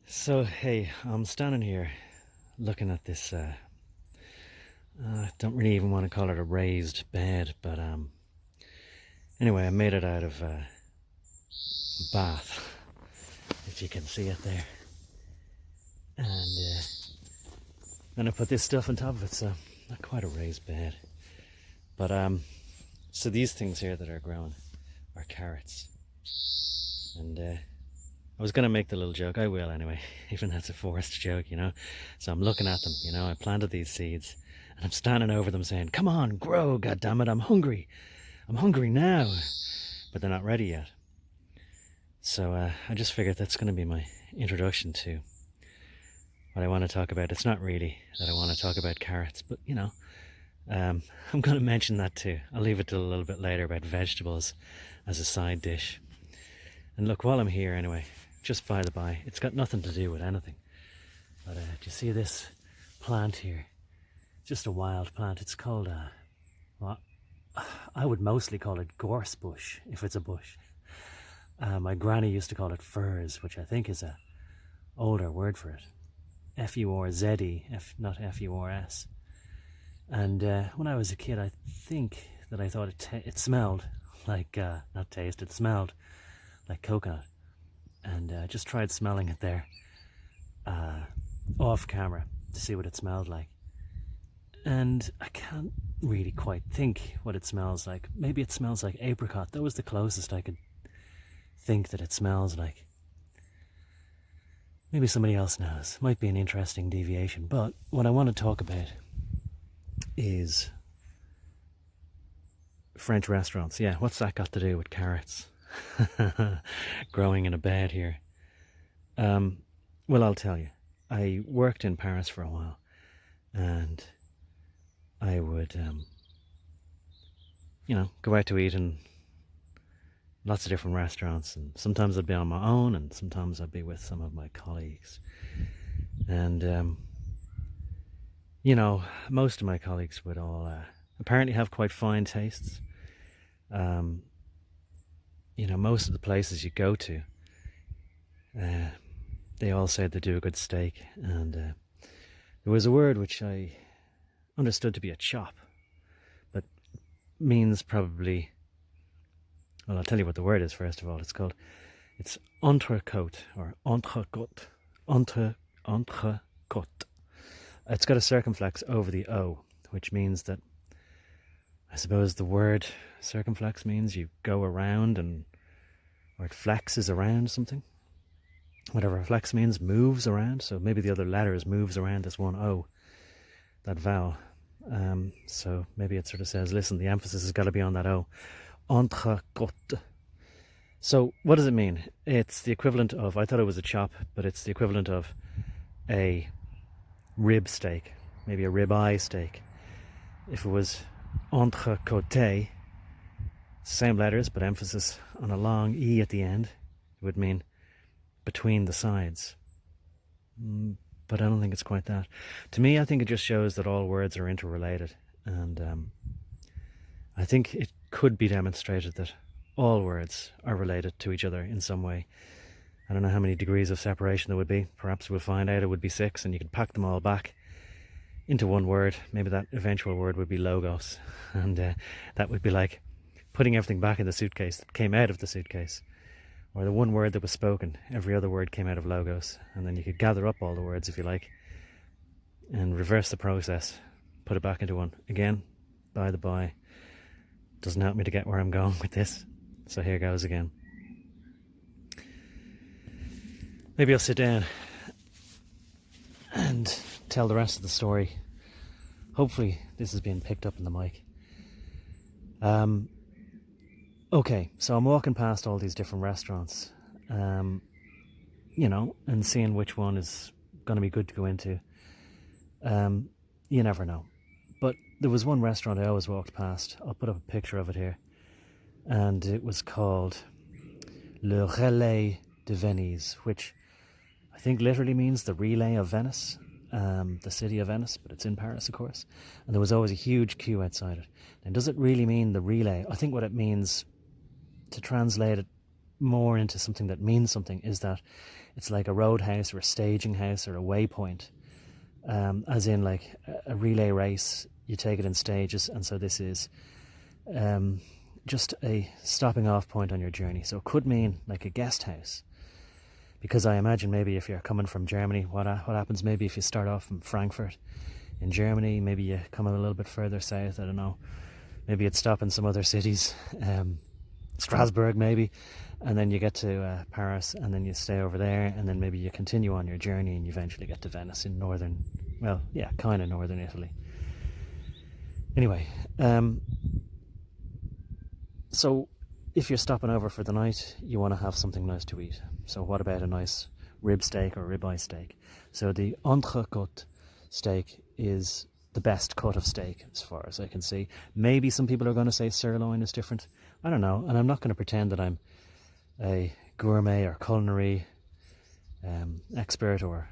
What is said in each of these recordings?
So hey, I'm standing here looking at this. I don't really even want to call it a raised bed, but anyway, I made it out of bath, if you can see it there, and then I put this stuff on top of it. So not quite a raised bed, but so these things here that are growing are carrots, and I was going to make the little joke, I will anyway, even that's a forced joke, you know. So I'm looking at them, you know, I planted these seeds and I'm standing over them saying, come on, grow, goddammit, I'm hungry now. But they're not ready yet. So I just figured that's going to be my introduction to what I want to talk about. It's not really that I want to talk about carrots, but you know, I'm going to mention that too. I'll leave it till a little bit later about vegetables as a side dish. And look, while I'm here anyway, just by the by, it's got nothing to do with anything. But do you see this plant here? Just a wild plant. It's called, well, I would mostly call it gorse bush, if it's a bush. My granny used to call it furze, which I think is a older word for it. F-U-R-Z-E, not F-U-R-S. And when I was a kid, I think that I thought it smelled like, not taste, it smelled like coconut, and just tried smelling it there off camera to see what it smelled like, and I can't really quite think what it smells like. Maybe it smells like apricot. That was the closest I could think that it smells like. Maybe somebody else knows. Might be an interesting deviation, but what I want to talk about is French restaurants. Yeah, what's that got to do with carrots? Growing in a bed here. Well, I'll tell you. I worked in Paris for a while, and I would, you know, go out to eat in lots of different restaurants, and sometimes I'd be on my own, and sometimes I'd be with some of my colleagues. And you know, most of my colleagues would all apparently have quite fine tastes. You know, most of the places you go to, they all say they do a good steak, and there was a word which I understood to be a chop, but means probably, well, I'll tell you what the word is first of all. It's entrecôte, or entrecôte, entrecôte. It's got a circumflex over the O, which means that, I suppose the word circumflex means you go around, and or it flexes around something. Whatever flex means, moves around. So maybe the other letters moves around this one O, that vowel. So maybe it sort of says, listen, the emphasis has got to be on that O. Entrecôte. So what does it mean? It's the equivalent of, I thought it was a chop, but it's the equivalent of a rib steak, maybe a ribeye steak. If it was entrecôte, same letters but emphasis on a long E at the end, it would mean between the sides. But I don't think it's quite that. To me, I think it just shows that all words are interrelated, and I think it could be demonstrated that all words are related to each other in some way. I don't know how many degrees of separation there would be. Perhaps we'll find out it would be 6, and you could pack them all back into one word. Maybe that eventual word would be logos, and that would be like putting everything back in the suitcase that came out of the suitcase, or the one word that was spoken, every other word came out of logos, and then you could gather up all the words if you like and reverse the process, put it back into one. Again, by the by, doesn't help me to get where I'm going with this, so here goes again. Maybe I'll sit down and tell the rest of the story. Hopefully this is being picked up in the mic. Okay, so I'm walking past all these different restaurants, you know, and seeing which one is going to be good to go into. You never know. But there was one restaurant I always walked past. I'll put up a picture of it here. And it was called Le Relais de Venise, which I think literally means the relay of Venice, the city of Venice, but it's in Paris, of course. And there was always a huge queue outside it. And does it really mean the relay? I think what it means, to translate it more into something that means something, is that it's like a roadhouse or a staging house or a waypoint, as in like a relay race. You take it in stages, and so this is just a stopping off point on your journey. So it could mean like a guest house, because I imagine maybe if you're coming from Germany, what happens maybe if you start off from Frankfurt in Germany, maybe you come a little bit further south, I don't know, maybe you'd stop in some other cities, Strasbourg maybe, and then you get to Paris, and then you stay over there, and then maybe you continue on your journey and you eventually get to Venice in northern, well, yeah, kind of northern Italy. Anyway, so if you're stopping over for the night, you want to have something nice to eat. So what about a nice rib steak or ribeye steak? So the Entrecôte steak is the best cut of steak as far as I can see. Maybe some people are going to say sirloin is different. I don't know, and I'm not going to pretend that I'm a gourmet or culinary expert or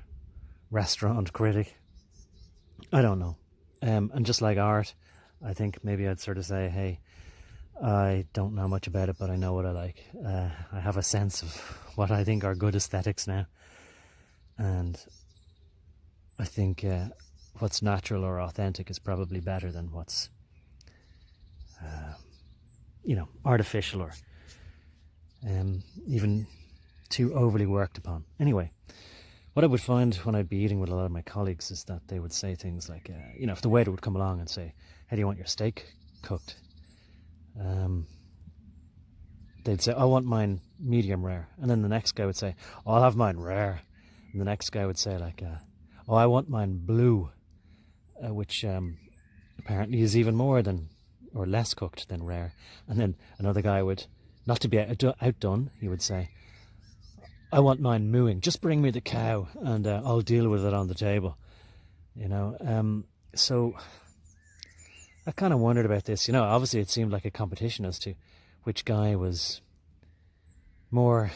restaurant critic. I don't know. And just like art, I think maybe I'd sort of say, hey, I don't know much about it, but I know what I like. I have a sense of what I think are good aesthetics now. And I think what's natural or authentic is probably better than what's, artificial or even too overly worked upon. Anyway, what I would find when I'd be eating with a lot of my colleagues is that they would say things like, if the waiter would come along and say, how do you want your steak cooked? They'd say, I want mine medium rare. And then the next guy would say, oh, I'll have mine rare. And the next guy would say like, oh, I want mine blue, which apparently is even more than, or less cooked than rare. And then another guy would, not to be outdone, he would say, I want mine mooing. Just bring me the cow and I'll deal with it on the table. So I kind of wondered about this. Obviously it seemed like a competition as to which guy was more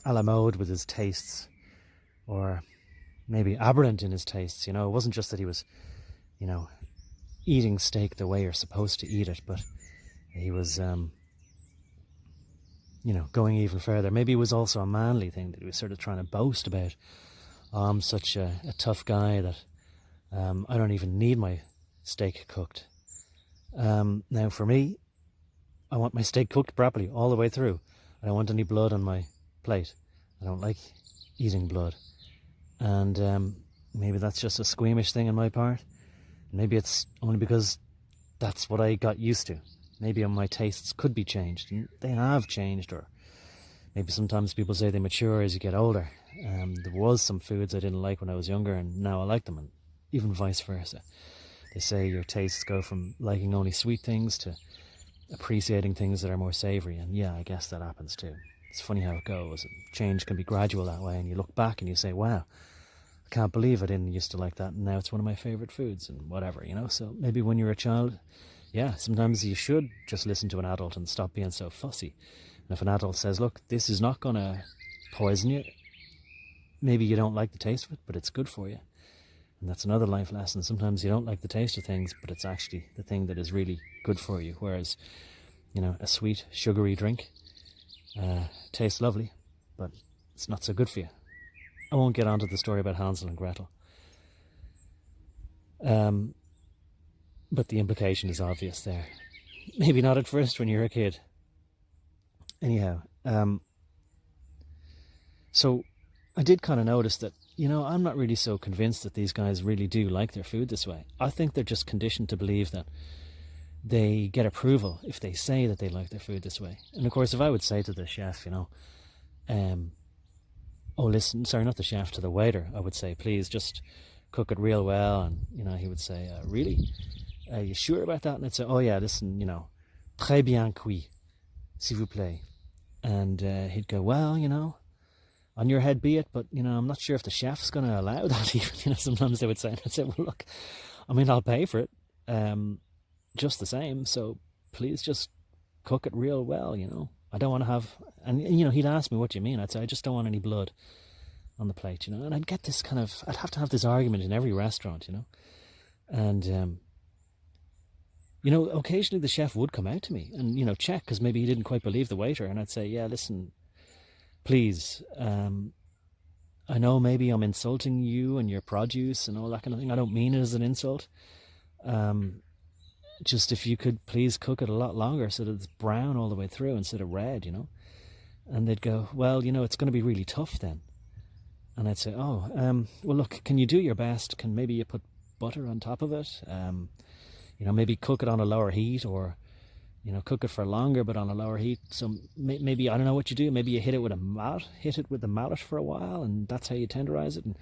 a la mode with his tastes, or maybe aberrant in his tastes. It wasn't just that he was, eating steak the way you're supposed to eat it, but he was, going even further. Maybe it was also a manly thing that he was sort of trying to boast about. Oh, I'm such a tough guy that I don't even need my steak cooked. Now for me, I want my steak cooked properly all the way through. I don't want any blood on my plate. I don't like eating blood. And maybe that's just a squeamish thing on my part. Maybe it's only because that's what I got used to. Maybe my tastes could be changed, and they have changed, or maybe sometimes people say they mature as you get older. There was some foods I didn't like when I was younger, and now I like them, and even vice versa. They say your tastes go from liking only sweet things to appreciating things that are more savoury, and yeah, I guess that happens too. It's funny how it goes, and change can be gradual that way, and you look back and you say, wow, I can't believe I didn't used to like that, and now it's one of my favourite foods, and whatever, So maybe when you're a child, yeah, sometimes you should just listen to an adult and stop being so fussy. And if an adult says, look, this is not going to poison you, maybe you don't like the taste of it, but it's good for you. And that's another life lesson. Sometimes you don't like the taste of things, but it's actually the thing that is really good for you. Whereas, a sweet, sugary drink tastes lovely, but it's not so good for you. I won't get onto the story about Hansel and Gretel. But the implication is obvious there. Maybe not at first when you're a kid. Anyhow, so I did kind of notice that, I'm not really so convinced that these guys really do like their food this way. I think they're just conditioned to believe that they get approval if they say that they like their food this way. And of course, if I would say to the chef, oh, listen, sorry, not the chef, to the waiter, I would say, please just cook it real well. And, he would say, really? Are you sure about that? And I'd say, oh yeah, listen, très bien cuit, s'il vous plaît. And he'd go, well, on your head be it, but, I'm not sure if the chef's going to allow that even, sometimes they would say. And I'd say, well, look, I'll pay for it just the same, so please just cook it real well, I don't want to have, and, he'd ask me, what do you mean? I'd say, I just don't want any blood on the plate, and I'd get this I'd have to have this argument in every restaurant, and, occasionally the chef would come out to me and, check, because maybe he didn't quite believe the waiter, and I'd say, yeah, listen, please, I know maybe I'm insulting you and your produce and all that kind of thing. I don't mean it as an insult. Just if you could please cook it a lot longer so that it's brown all the way through instead of red, And they'd go, well, it's going to be really tough then. And I'd say, oh, well, look, can you do your best? Can maybe you put butter on top of it? Maybe cook it on a lower heat, or, cook it for longer but on a lower heat. So maybe, I don't know what you do. Maybe you hit it with the mallet for a while, and that's how you tenderize it. And,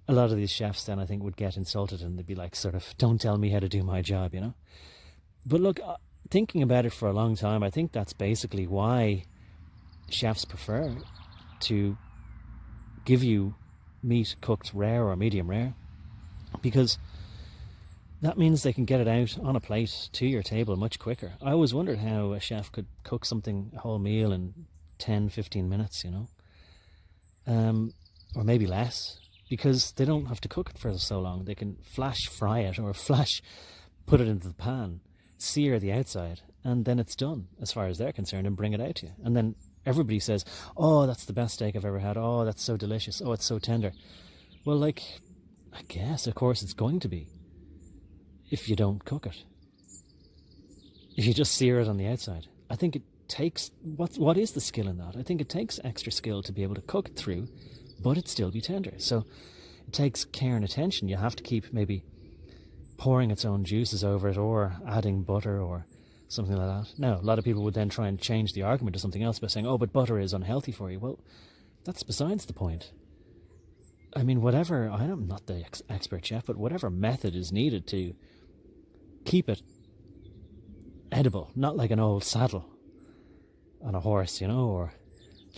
a lot of these chefs then I think would get insulted, and they'd be like, sort of, don't tell me how to do my job, But look, thinking about it for a long time, I think that's basically why chefs prefer to give you meat cooked rare or medium rare, because that means they can get it out on a plate to your table much quicker. I always wondered how a chef could cook something, a whole meal, in 10-15 minutes, or maybe less, because they don't have to cook it for so long. They can flash fry it, or put it into the pan, sear the outside, and then it's done as far as they're concerned, and bring it out to you. And then everybody says, oh, that's the best steak I've ever had. Oh, that's so delicious. Oh, it's so tender. Well, I guess, of course, it's going to be if you don't cook it. If you just sear it on the outside. I think it takes, what is the skill in that? I think it takes extra skill to be able to cook it through, but it still be tender. So it takes care and attention. You have to keep maybe pouring its own juices over it, or adding butter, or something like that. Now, a lot of people would then try and change the argument to something else by saying, oh, but butter is unhealthy for you. Well, that's besides the point. I mean, whatever, I'm not the expert chef, but whatever method is needed to keep it edible, not like an old saddle on a horse, or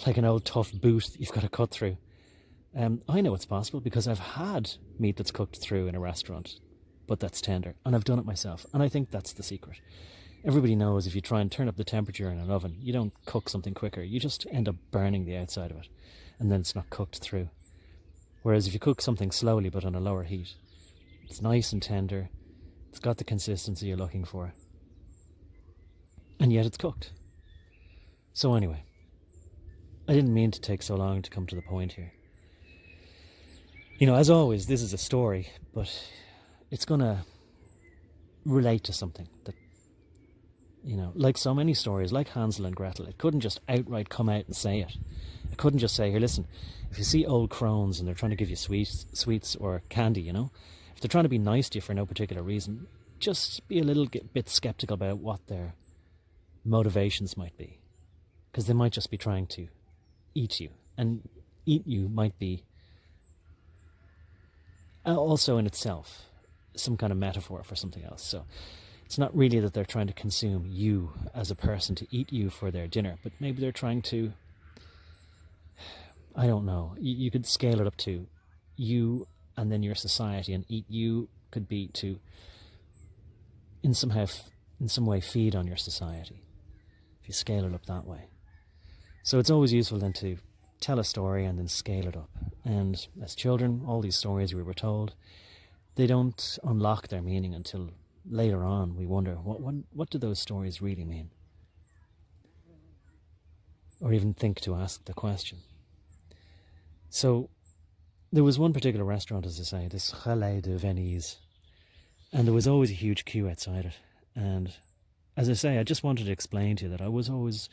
like an old tough boot you've got to cut through. I know it's possible because I've had meat that's cooked through in a restaurant, but that's tender, and I've done it myself, and I think that's the secret. Everybody knows if you try and turn up the temperature in an oven, you don't cook something quicker, you just end up burning the outside of it, and then it's not cooked through. Whereas if you cook something slowly but on a lower heat, it's nice and tender, it's got the consistency you're looking for, and yet it's cooked. So anyway, I didn't mean to take so long to come to the point here. As always, this is a story, but it's going to relate to something that, like so many stories, like Hansel and Gretel, it couldn't just outright come out and say it. It couldn't just say, here, listen, if you see old crones and they're trying to give you sweets or candy, if they're trying to be nice to you for no particular reason, just be a little bit skeptical about what their motivations might be. Because they might just be trying to eat you. And eat you might be also in itself some kind of metaphor for something else. So it's not really that they're trying to consume you as a person, to eat you for their dinner, but maybe they're trying to, I don't know, you could scale it up to you and then your society, and eat you could be to in some way feed on your society, if you scale it up that way. So it's always useful then to tell a story and then scale it up. And as children, all these stories we were told, they don't unlock their meaning until later on. We wonder, what do those stories really mean? Or even think to ask the question. So there was one particular restaurant, as I say, this Relais de Venise, and there was always a huge queue outside it. And as I say, I just wanted to explain to you that I was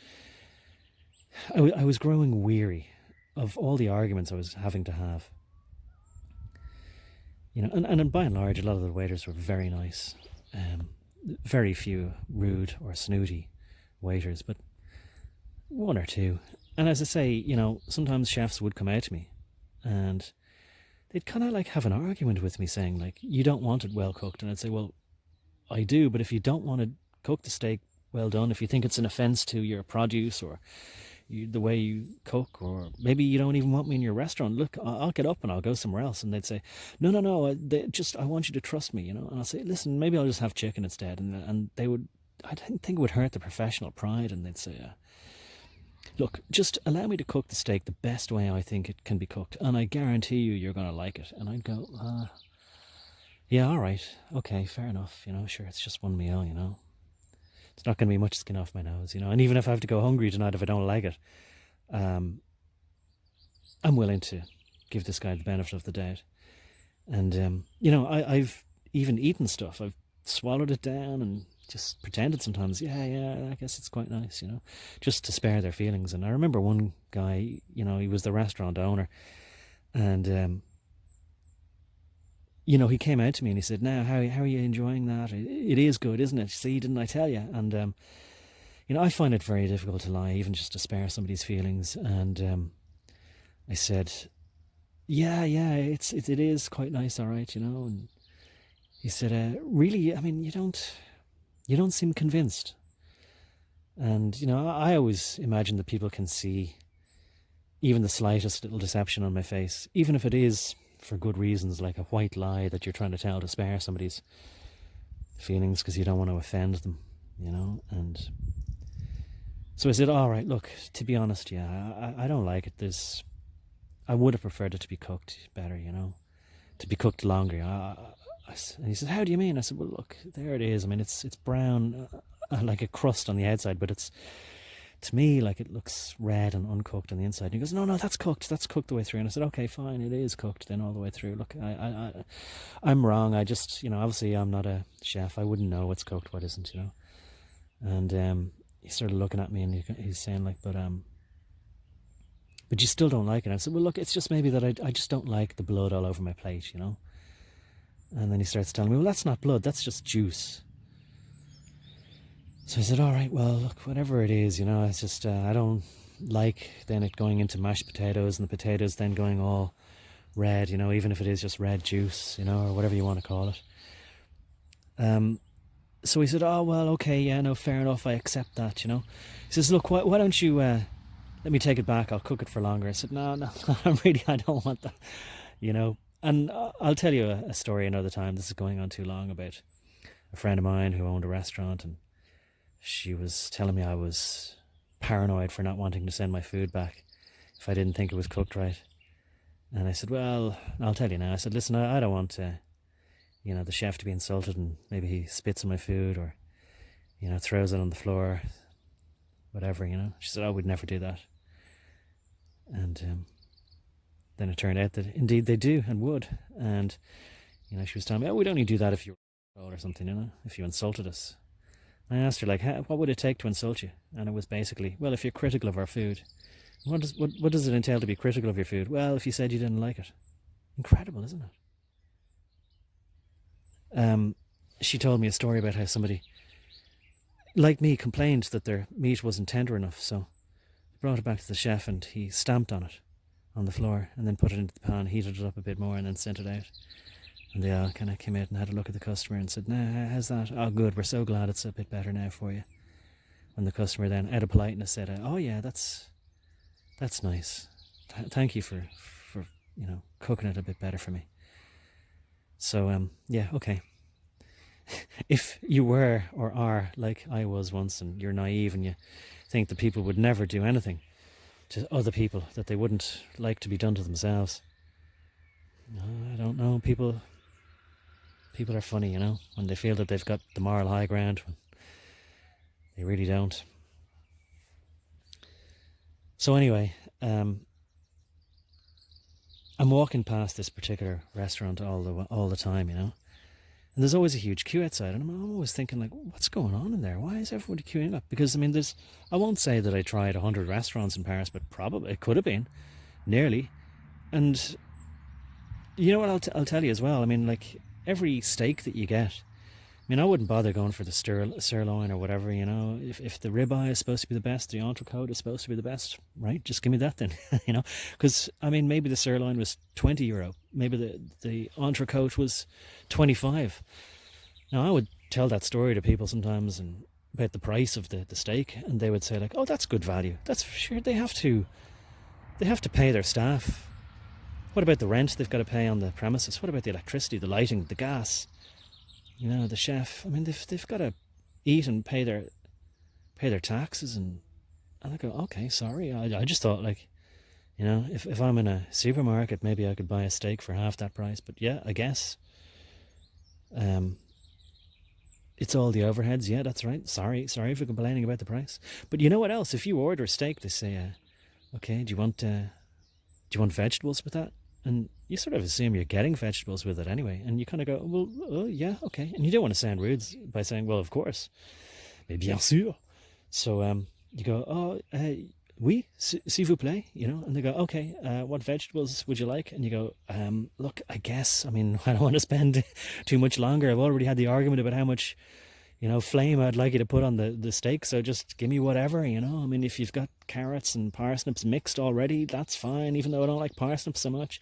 growing weary of all the arguments I was having to have. And by and large, a lot of the waiters were very nice. Very few rude or snooty waiters, but one or two. And as I say, sometimes chefs would come out to me and they'd kind of like have an argument with me, saying like, you don't want it well cooked. And I'd say, well, I do, but if you don't want to cook the steak well done, if you think it's an offence to your produce or the way you cook, or maybe you don't even want me in your restaurant, look, I'll get up and I'll go somewhere else. And they'd say, no, I want you to trust me, And I'll say, listen, maybe I'll just have chicken instead. And they would, I didn't think it would hurt the professional pride. And they'd say, look, just allow me to cook the steak the best way I think it can be cooked, and I guarantee you're going to like it. And I'd go, yeah, all right, okay, fair enough, sure, it's just one meal, It's not going to be much skin off my nose, and even if I have to go hungry tonight if I don't like it, I'm willing to give this guy the benefit of the doubt. And, you know, I've even eaten stuff. I've swallowed it down and just pretended sometimes, yeah, I guess it's quite nice, you know, just to spare their feelings. And I remember one guy, you know, he was the restaurant owner, and you know, he came out to me and he said, "Now, how are you enjoying that? It is good, isn't it? See, didn't I tell you?" And you know, I find it very difficult to lie, even just to spare somebody's feelings. And I said, "Yeah, it is quite nice, all right, you know." And he said, "Really? I mean, you don't seem convinced." And you know, I always imagine that people can see even the slightest little deception on my face, even if it is for good reasons, like a white lie that you're trying to tell to spare somebody's feelings because you don't want to offend them, you know. And so I said, "All right, look, to be honest, yeah, I don't like it. I would have preferred it to be cooked better, you know, to be cooked longer." And he said, "How do you mean?" I said, "Well, look, there it is. I mean, it's brown, like a crust on the outside, but it's, to me, like it looks red and uncooked on the inside." And he goes, no, that's cooked the way through." And I said, "Okay, fine, it is cooked then all the way through. Look, I'm wrong. I just, you know, obviously I'm not a chef. I wouldn't know what's cooked, what isn't, you know." And he started looking at me and he's saying like, but you still don't like it." I said, "Well, look, it's just maybe that I just don't like the blood all over my plate, you know." And then he starts telling me, "Well, that's not blood, that's just juice." So I said, "All right, well, look, whatever it is, you know, it's just, I don't like then it going into mashed potatoes and the potatoes then going all red, you know, even if it is just red juice, you know, or whatever you want to call it." So he said, "Oh, well, okay, yeah, no, fair enough, I accept that, you know." He says, "Look, why don't you, let me take it back, I'll cook it for longer." I said, no, I don't want that, you know. And I'll tell you a story another time. This is going on too long, about a friend of mine who owned a restaurant, and she was telling me I was paranoid for not wanting to send my food back if I didn't think it was cooked right. And I said, "Well, I'll tell you now." I said, "Listen, I don't want you know, the chef to be insulted and maybe he spits on my food or, you know, throws it on the floor, whatever, you know." She said, "I would never do that." And then it turned out that indeed they do and would. And, you know, she was telling me, "Oh, we'd only do that if you were or something, you know, if you insulted us." I asked her, like, what would it take to insult you? And it was basically, well, if you're critical of our food, what does it entail to be critical of your food? Well, if you said you didn't like it. Incredible, isn't it? She told me a story about how somebody, like me, complained that their meat wasn't tender enough, so they brought it back to the chef and he stamped on it on the floor and then put it into the pan, heated it up a bit more and then sent it out. And they all kind of came out and had a look at the customer and said, "Nah, how's that? Oh, good, we're so glad it's a bit better now for you." And the customer then, out of politeness, said, "Oh yeah, that's nice. Thank you for you know, cooking it a bit better for me." So yeah, okay. If you were or are like I was once, and you're naive and you think that people would never do anything to other people that they wouldn't like to be done to themselves, I don't know. People are funny, you know, when they feel that they've got the moral high ground, when they really don't. So anyway, I'm walking past this particular restaurant all the time, you know, and there's always a huge queue outside, and I'm always thinking, like, what's going on in there? Why is everybody queuing up? Because I mean, I won't say that I tried 100 restaurants in Paris, but probably it could have been nearly. And you know what, I'll tell you as well, I mean, like, every steak that you get, I mean, I wouldn't bother going for the sirloin or whatever, you know. If the ribeye is supposed to be the best, the entrecôte is supposed to be the best, right? Just give me that then, you know. Because, I mean, maybe the sirloin was €20, maybe the entrecôte was 25. Now, I would tell that story to people sometimes and about the price of the steak, and they would say, like, "Oh, that's good value. That's for sure. They have to pay their staff. What about the rent they've got to pay on the premises? What about the electricity, the lighting, the gas? You know, the chef. I mean, they've got to eat and pay their taxes." And I go, "Okay, sorry. I just thought, like, you know, if I'm in a supermarket, maybe I could buy a steak for half that price. But yeah, I guess. It's all the overheads. Yeah, that's right. Sorry for complaining about the price. But you know what else? If you order a steak, they say, okay, do you want vegetables with that?" and you sort of assume you're getting vegetables with it anyway, and you kind of go, well, oh, yeah, okay. And you don't want to sound rude by saying, well, of course, mais bien sûr. So you go, oh, oui, s'il vous plaît, and they go, okay, what vegetables would you like? And you go, look, I guess, I mean, I don't want to spend too much longer. I've already had the argument about how much, flame I'd like you to put on the steak, so just give me whatever, I mean, if you've got carrots and parsnips mixed already, that's fine, even though I don't like parsnips so much.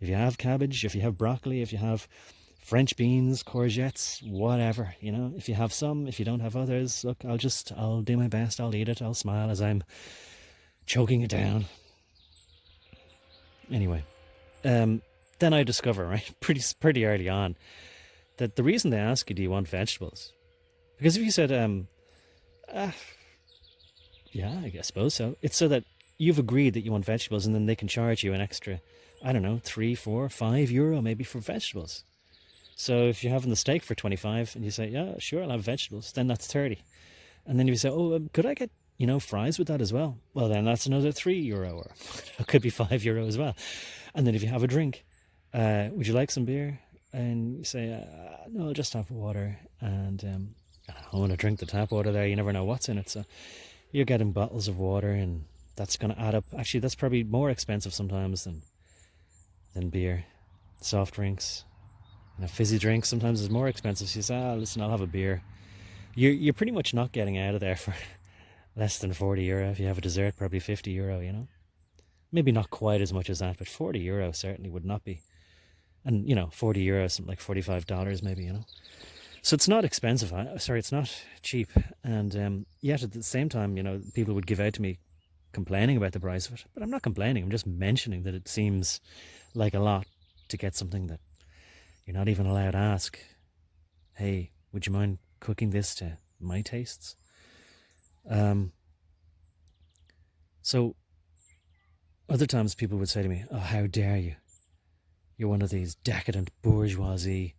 If you have cabbage, if you have broccoli, if you have French beans, courgettes, whatever, if you have some, if you don't have others, look, I'll do my best, I'll eat it, I'll smile as I'm choking it down. Anyway, then I discover, right, pretty early on, that the reason they ask you, do you want vegetables? Because if you said, yeah, I suppose so, it's so that you've agreed that you want vegetables, and then they can charge you an extra, I don't know, 3, 4, 5 euro maybe for vegetables. So if you're having the steak for 25 and you say, yeah, sure, I'll have vegetables, then that's 30. And then if you say, oh, could I get, fries with that as well? Well, then that's another 3 euro, or it could be 5 euro as well. And then if you have a drink, would you like some beer? And you say, no, I'll just have water. And I want to drink the tap water there. You never know what's in it. So you're getting bottles of water, and that's going to add up. Actually, that's probably more expensive sometimes than beer. Soft drinks. Fizzy drinks sometimes is more expensive. So you say, listen, I'll have a beer. You're pretty much not getting out of there for less than 40 euro. If you have a dessert, probably 50 euro, Maybe not quite as much as that, but 40 euro certainly would not be. And, 40 euro, something like $45 maybe, So it's not expensive. It's not cheap. And yet at the same time, people would give out to me complaining about the price of it. But I'm not complaining. I'm just mentioning that it seems like a lot to get something that you're not even allowed to ask, hey, would you mind cooking this to my tastes? So other times people would say to me, oh, how dare you? You're one of these decadent bourgeoisie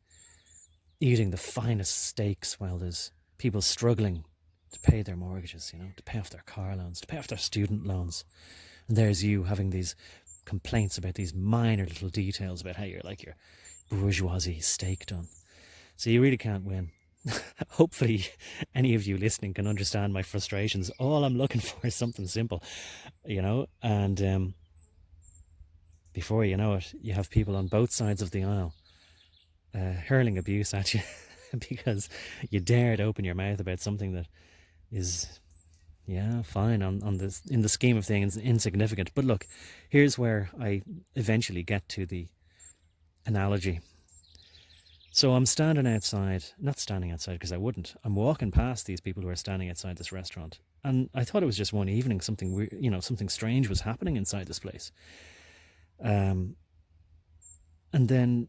eating the finest steaks while there's people struggling to pay their mortgages, to pay off their car loans, to pay off their student loans. And there's you having these complaints about these minor little details about how you're like your bourgeoisie steak done. So you really can't win. Hopefully any of you listening can understand my frustrations. All I'm looking for is something simple, and before you know it, you have people on both sides of the aisle hurling abuse at you because you dared open your mouth about something that is, fine on this, in the scheme of things, insignificant. But look, here's where I eventually get to the analogy. So I'm standing outside, not standing outside because I wouldn't. I'm walking past these people who are standing outside this restaurant, and I thought it was just one evening. Something weird, something strange was happening inside this place. And then,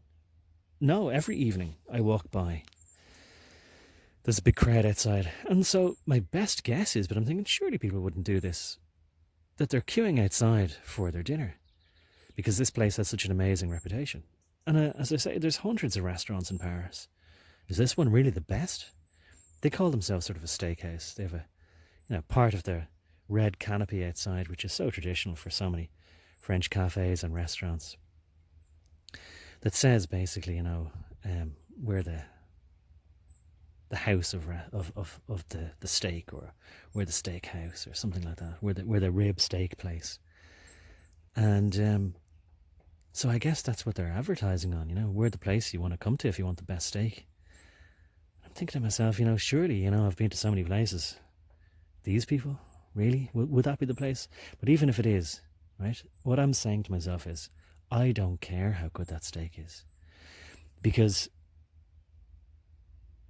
no, every evening I walk by, there's a big crowd outside. And so my best guess is, but I'm thinking surely people wouldn't do this, that they're queuing outside for their dinner because this place has such an amazing reputation. And as I say, there's hundreds of restaurants in Paris. Is this one really the best? They call themselves sort of a steakhouse. They have a, part of their red canopy outside, which is so traditional for so many French cafes and restaurants, that says basically, we're the house of the steak, or we're the steak house, or something like that. We're the Ribsteak place. And so I guess that's what they're advertising on, we're the place you want to come to if you want the best steak. I'm thinking to myself, surely, I've been to so many places. These people, really? Would that be the place? But even if it is, right, what I'm saying to myself is, I don't care how good that steak is. Because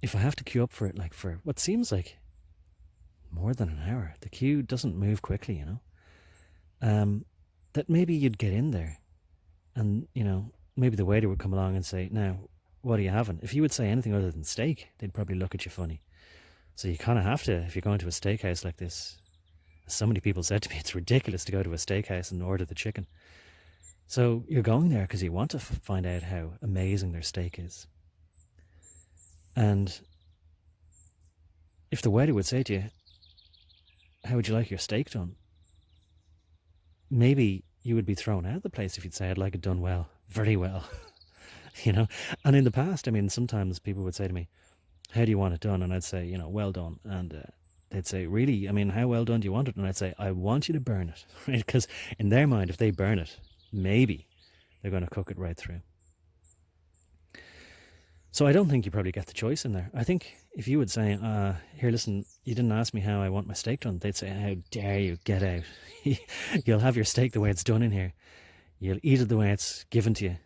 if I have to queue up for it, like for what seems like more than an hour, the queue doesn't move quickly, that maybe you'd get in there and, maybe the waiter would come along and say, now, what are you having? If you would say anything other than steak, they'd probably look at you funny. So you kind of have to, if you're going to a steakhouse like this, as so many people said to me, it's ridiculous to go to a steakhouse and order the chicken. So you're going there because you want to find out how amazing their steak is. And if the waiter would say to you, how would you like your steak done? Maybe you would be thrown out of the place if you'd say, I'd like it done well. very well. You know, and in the past, I mean, sometimes people would say to me, how do you want it done? And I'd say, you know, well done. And they'd say, really? I mean, how well done do you want it? And I'd say, I want you to burn it, right? Because in their mind, if they burn it, maybe they're going to cook it right through. So I don't think you probably get the choice in there. I think if you would say, here, listen, you didn't ask me how I want my steak done, they'd say, how dare you, get out. You'll have your steak the way it's done in here. You'll eat it the way it's given to you.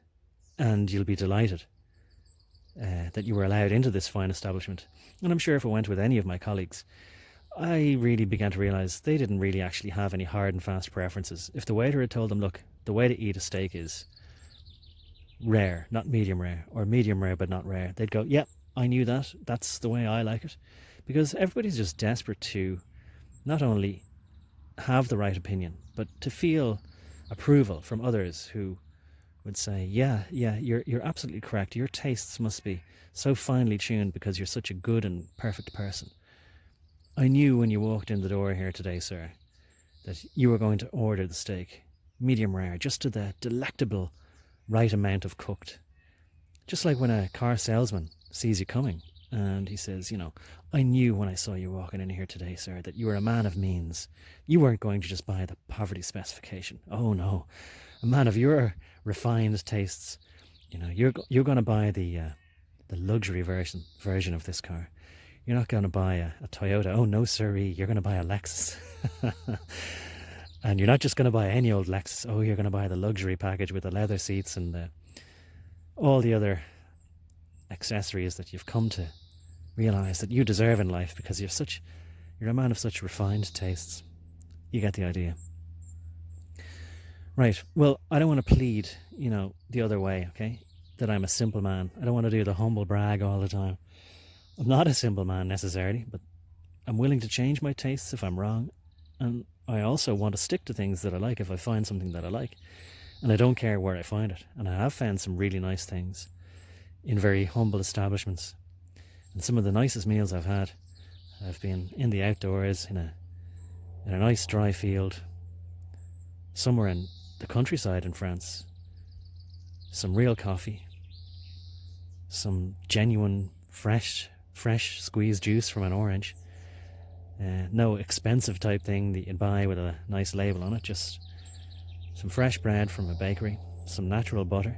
And you'll be delighted that you were allowed into this fine establishment. And I'm sure if I went with any of my colleagues, I really began to realise they didn't really actually have any hard and fast preferences. If the waiter had told them, look, the way to eat a steak is rare, not medium rare, or medium rare but not rare, they'd go, yep, I knew that. That's the way I like it. Because everybody's just desperate to not only have the right opinion, but to feel approval from others who would say, yeah, you're absolutely correct. Your tastes must be so finely tuned because you're such a good and perfect person. I knew when you walked in the door here today, sir, that you were going to order the steak medium rare, just to the delectable right amount of cooked. Just like when a car salesman sees you coming and he says, you know, I knew when I saw you walking in here today, sir, that you were a man of means. You weren't going to just buy the poverty specification. Oh no, a man of your refined tastes. You know, you're going to buy the luxury version of this car. You're not going to buy a Toyota. Oh no, sirree, you're going to buy a Lexus. And you're not just going to buy any old Lexus. Oh, you're going to buy the luxury package with the leather seats and all the other accessories that you've come to realise that you deserve in life because you're a man of such refined tastes. You get the idea. Right, well, I don't want to plead, you know, the other way, okay? That I'm a simple man. I don't want to do the humble brag all the time. I'm not a simple man necessarily, but I'm willing to change my tastes if I'm wrong. And I also want to stick to things that I like if I find something that I like. And I don't care where I find it. And I have found some really nice things in very humble establishments. And some of the nicest meals I've had have been in the outdoors, in a nice dry field, somewhere in the countryside in France. Some real coffee, some genuine fresh squeezed juice from an orange. No expensive type thing that you'd buy with a nice label on it, just some fresh bread from a bakery, some natural butter,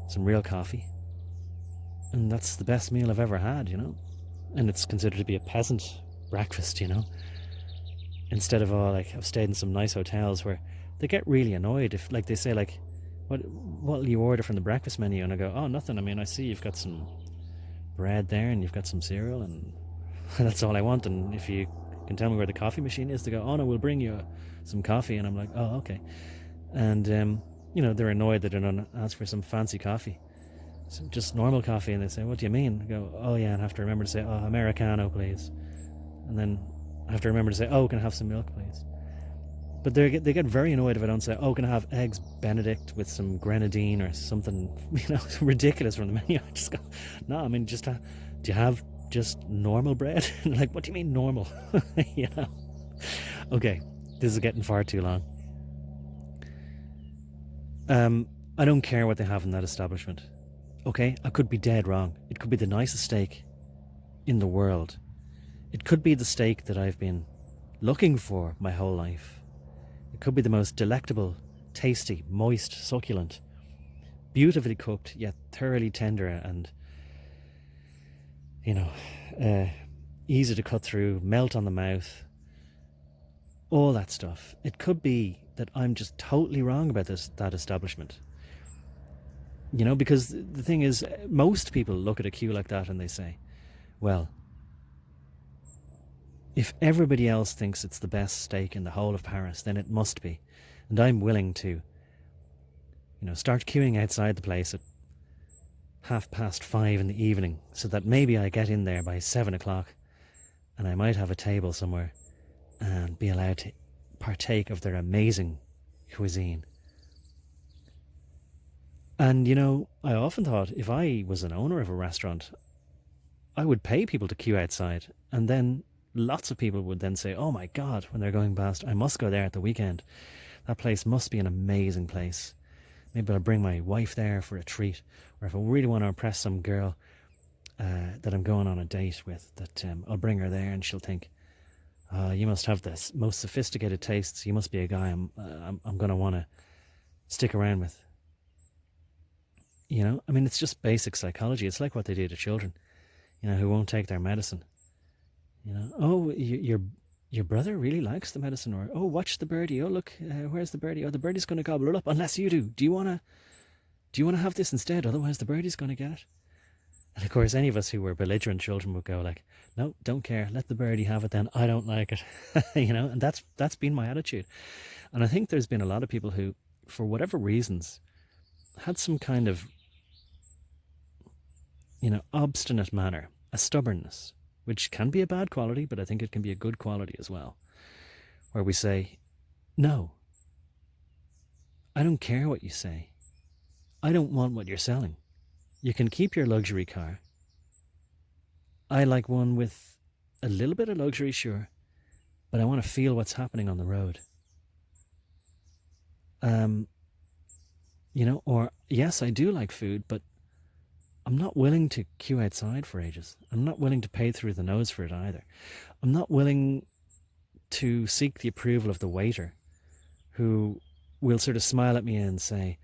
some real coffee. And that's the best meal I've ever had, you know. And it's considered to be a peasant breakfast, you know. Instead of like, I've stayed in some nice hotels where they get really annoyed if, like, they say, like, what'll you order from the breakfast menu? And I go, oh, nothing. I mean, I see you've got some bread there and you've got some cereal and that's all I want. And if you can tell me where the coffee machine is, they go, oh no, we'll bring you some coffee. And I'm like, oh, okay. And you know, they're annoyed that they don't ask for some fancy coffee, so just normal coffee. And they say, what do you mean? I go, oh yeah, and I have to remember to say, oh, Americano please. And then I have to remember to say, oh, can I have some milk please? But they get very annoyed if I don't say, oh, can I have eggs Benedict with some grenadine or something, you know, ridiculous from the menu. I just go, no, I mean, just do you have just normal bread? And like, what do you mean normal? You know. Okay, this is getting far too long. I don't care what they have in that establishment. Okay, I could be dead wrong. It could be the nicest steak in the world. It could be the steak that I've been looking for my whole life. It could be the most delectable, tasty, moist, succulent, beautifully cooked, yet thoroughly tender and, you know, easy to cut through, melt on the mouth, all that stuff. It could be that I'm just totally wrong about that establishment. You know, because the thing is, most people look at a queue like that and they say, well, if everybody else thinks it's the best steak in the whole of Paris, then it must be. And I'm willing to, you know, start queuing outside the place at 5:30 in the evening so that maybe I get in there by 7 o'clock and I might have a table somewhere and be allowed to partake of their amazing cuisine. And, you know, I often thought if I was an owner of a restaurant, I would pay people to queue outside, and then lots of people would then say, oh my God, when they're going past, I must go there at the weekend. That place must be an amazing place. Maybe I'll bring my wife there for a treat. Or if I really want to impress some girl that I'm going on a date with, that I'll bring her there and she'll think, you must have the most sophisticated tastes. You must be a guy I'm going to want to stick around with. You know, I mean, it's just basic psychology. It's like what they do to children, you know, who won't take their medicine. You know, oh, your brother really likes the medicine, or oh, watch the birdie. Oh, look, where's the birdie? Oh, the birdie's going to gobble it up unless you do. Do you want to have this instead? Otherwise, the birdie's going to get it. And of course, any of us who were belligerent children would go like, no, don't care. Let the birdie have it then. I don't like it. You know, and that's been my attitude. And I think there's been a lot of people who, for whatever reasons, had some kind of, you know, obstinate manner, a stubbornness, which can be a bad quality, but I think it can be a good quality as well, where we say, no, I don't care what you say. I don't want what you're selling. You can keep your luxury car. I like one with a little bit of luxury, sure, but I want to feel what's happening on the road. You know, or yes, I do like food, but I'm not willing to queue outside for ages. I'm not willing to pay through the nose for it either. I'm not willing to seek the approval of the waiter, who will sort of smile at me and say,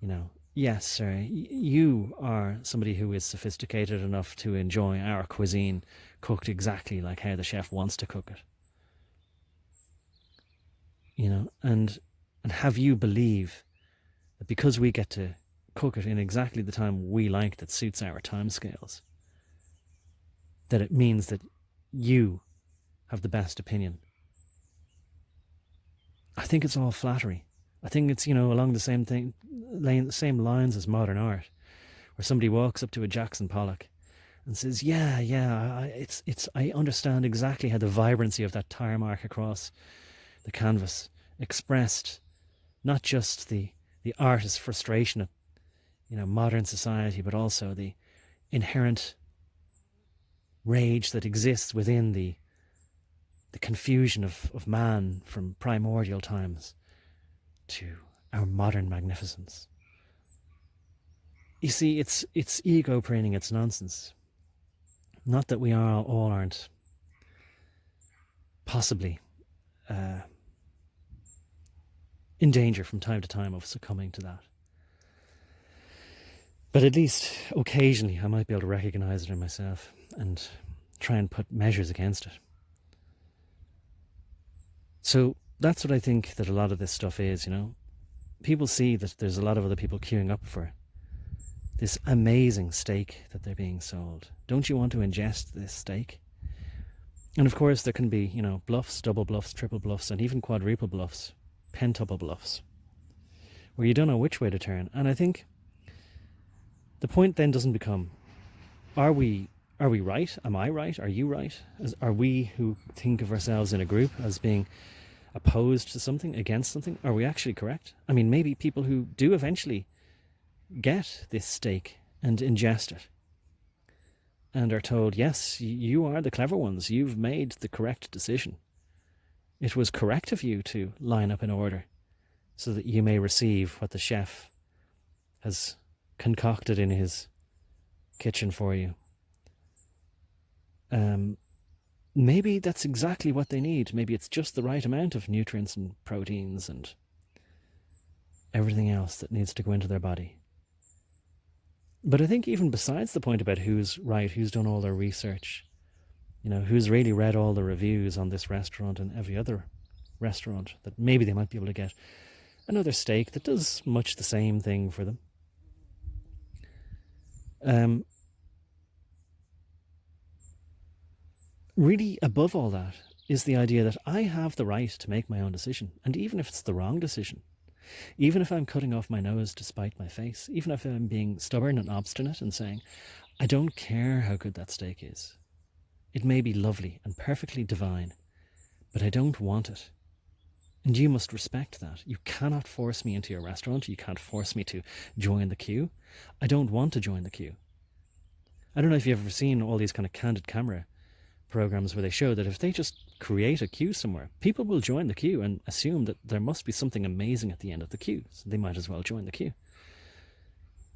you know, yes, sir, you are somebody who is sophisticated enough to enjoy our cuisine cooked exactly like how the chef wants to cook it. You know, and have you believe that because we get to cook it in exactly the time we like that suits our timescales, that it means that you have the best opinion. I think it's all flattery. I think it's, you know, along the same lines as modern art, where somebody walks up to a Jackson Pollock and says, I understand exactly how the vibrancy of that tire mark across the canvas expressed not just the artist's frustration at, you know, modern society, but also the inherent rage that exists within the confusion of man from primordial times to our modern magnificence. You see, it's ego preening, it's nonsense. Not that we all aren't possibly in danger from time to time of succumbing to that. But at least occasionally I might be able to recognise it in myself and try and put measures against it. So that's what I think that a lot of this stuff is, you know. People see that there's a lot of other people queuing up for this amazing steak that they're being sold. Don't you want to ingest this steak? And of course there can be, you know, bluffs, double bluffs, triple bluffs, and even quadruple bluffs, pentuple bluffs, where you don't know which way to turn. And I think the point then doesn't become, are we right? Am I right? Are you right? Are we who think of ourselves in a group as being opposed to something, against something, are we actually correct? I mean, maybe people who do eventually get this steak and ingest it and are told, yes, you are the clever ones, you've made the correct decision. It was correct of you to line up in order so that you may receive what the chef has concocted in his kitchen for you. Maybe that's exactly what they need. Maybe it's just the right amount of nutrients and proteins and everything else that needs to go into their body. But I think even besides the point about who's right, who's done all their research, you know, who's really read all the reviews on this restaurant and every other restaurant, that maybe they might be able to get another steak that does much the same thing for them. Really, above all that, is the idea that I have the right to make my own decision. And even if it's the wrong decision, even if I'm cutting off my nose to spite my face, even if I'm being stubborn and obstinate and saying, I don't care how good that steak is. It may be lovely and perfectly divine, but I don't want it. And you must respect that. You cannot force me into your restaurant. You can't force me to join the queue. I don't want to join the queue. I don't know if you've ever seen all these kind of candid camera programs where they show that if they just create a queue somewhere, people will join the queue and assume that there must be something amazing at the end of the queue, so they might as well join the queue.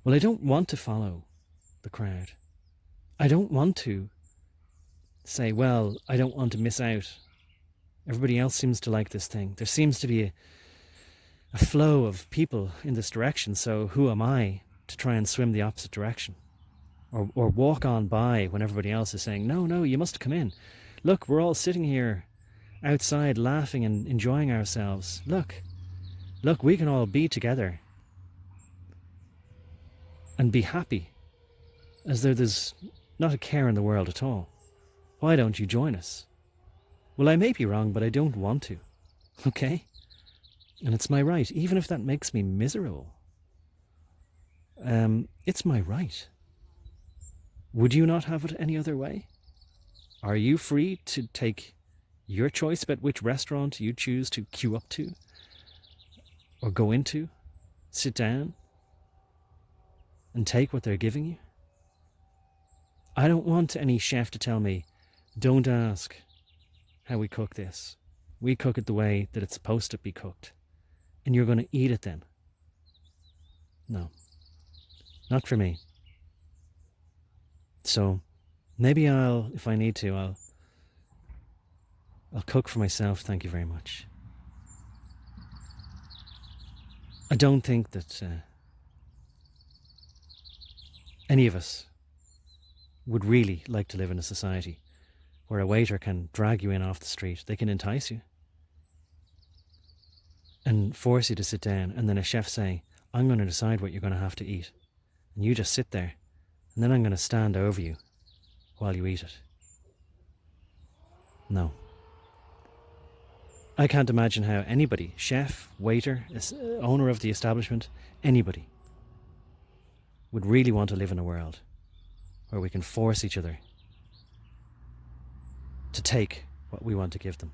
Well, I don't want to follow the crowd. I don't want to say, well, I don't want to miss out. Everybody else seems to like this thing. There seems to be a flow of people in this direction, so who am I to try and swim the opposite direction? Or walk on by when everybody else is saying, no, you must come in. Look, we're all sitting here outside laughing and enjoying ourselves. Look, we can all be together and be happy as though there's not a care in the world at all. Why don't you join us? Well, I may be wrong, but I don't want to. Okay? And it's my right, even if that makes me miserable. It's my right. Would you not have it any other way? Are you free to take your choice about which restaurant you choose to queue up to? Or go into? Sit down? And take what they're giving you? I don't want any chef to tell me, don't ask how we cook this. We cook it the way that it's supposed to be cooked. And you're going to eat it then. No. Not for me. So maybe if I need to, I'll cook for myself, thank you very much. I don't think that any of us would really like to live in a society where a waiter can drag you in off the street. They can entice you and force you to sit down, and then a chef say, I'm going to decide what you're going to have to eat. And you just sit there, and then I'm going to stand over you while you eat it. No. I can't imagine how anybody, chef, waiter, owner of the establishment, anybody, would really want to live in a world where we can force each other to take what we want to give them.